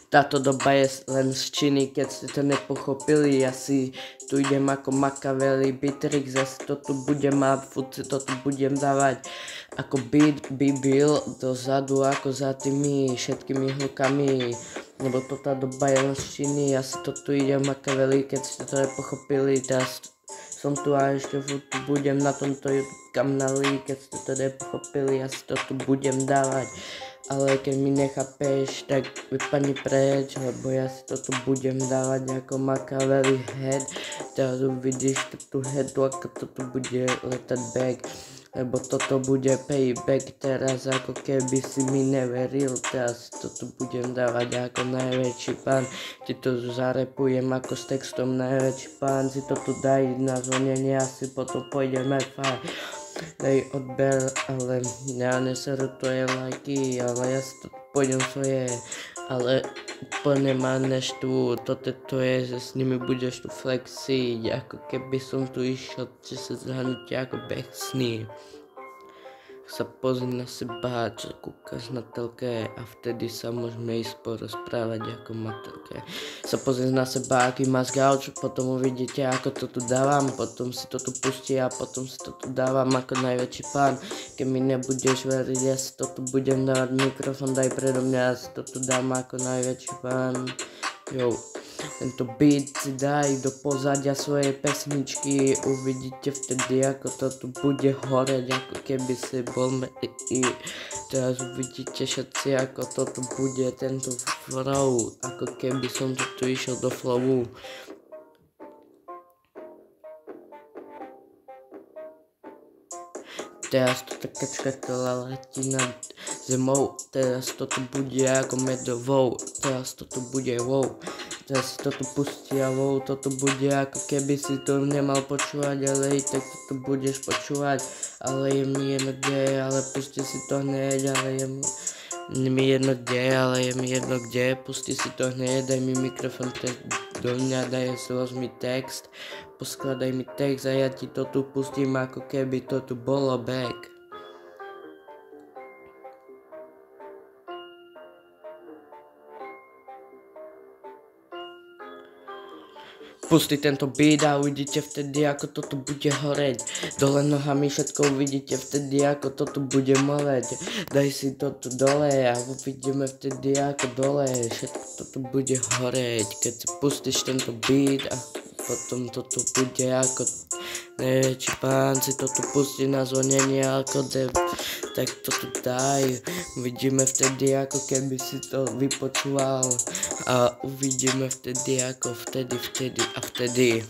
Táto doba je len z Číny, keď ste to nepochopili, ja si tu idem ako Machiavelli, Beatrix, ja si to tu budem mať, furt si to tu budem dávať ako beat by byl dozadu, ako za tými všetkými hlukami, lebo to tá doba je len z Číny, ja si to tu idem Machiavelli, keď ste to nepochopili, teraz som tu a ešte furt tu budem na tomto YouTube kanáli, keď ste to nepochopili, ja si to tu budem dávať. Ale keď mi nechápeš, tak vypadni preč, lebo ja si to tu budem dávať ako Machiavelli head. Teraz uvidíš tú headu, ako to tu bude letať back. Lebo toto bude payback teraz, ako keby si mi neveril. Teraz to tu budem dávať ako najväčší pán. Ti to zarepujem ako s textom najväčší pán. Si to tu daj na zvonenie, asi potom pôjdeme fajn. Dej odber, ale ja neseru tvoje lajky, ale ja si to pôjdem svoje, ale úplne ma neštú, toto to je, že s nimi budeš tu flexiť, ako keby som tu išiel, že sa zhrnutia ako becný. Sa pozri na seba, čo kúkaš na telke a vtedy sa môžeme ísť porozprávať ako materke. Sa pozri na seba, aký máš gauč, potom uvidíte, ako to tu dávam, potom si to tu pustí a potom si to tu dávam ako najväčší pán. Keď mi nebudeš veriť, ja si to tu budem dávať, mikrofón daj predo mňa, ja si to tu dám ako najväčší pán. Jo. Tento beat si daj do pozadia svojej pesničky, uvidíte vtedy, ako to tu bude horeť, ako keby si bol i teraz uvidíte všetci, ako to tu bude, tento flow, ako keby som tu išiel do flowu. Teraz to taká čkatela letí nad zemou, teraz to tu bude ako medovou, teraz to tu bude wow. Teraz si to tu pustia, wow, toto bude ako keby si to nemal počúvať, ale i tak to tu budeš počúvať, ale je mi jedno kde, ale pusti si to hneď, ale je mi jedno kde, ale je mi jedno kde, pusti si to hneď, daj mi mikrofón do mňa, daj si mi text, poskladaj mi text a ja ti to tu pustím, ako keby to tu bolo back. Pusti tento beat a uvidíte vtedy, ako to tu bude horeť. Dole nohami všetko uvidíte vtedy, ako to tu bude moleť. Daj si to tu dole a uvidíme vtedy, ako dole všetko to tu bude horeť. Keď si pustíš tento beat a potom to tu bude ako najväčší pán, si to tu pustí na zvonenie ako dev, tak to tu daj. Uvidíme vtedy, ako keby si to vypočúval a uvidíme vtedy, ako vtedy a vtedy.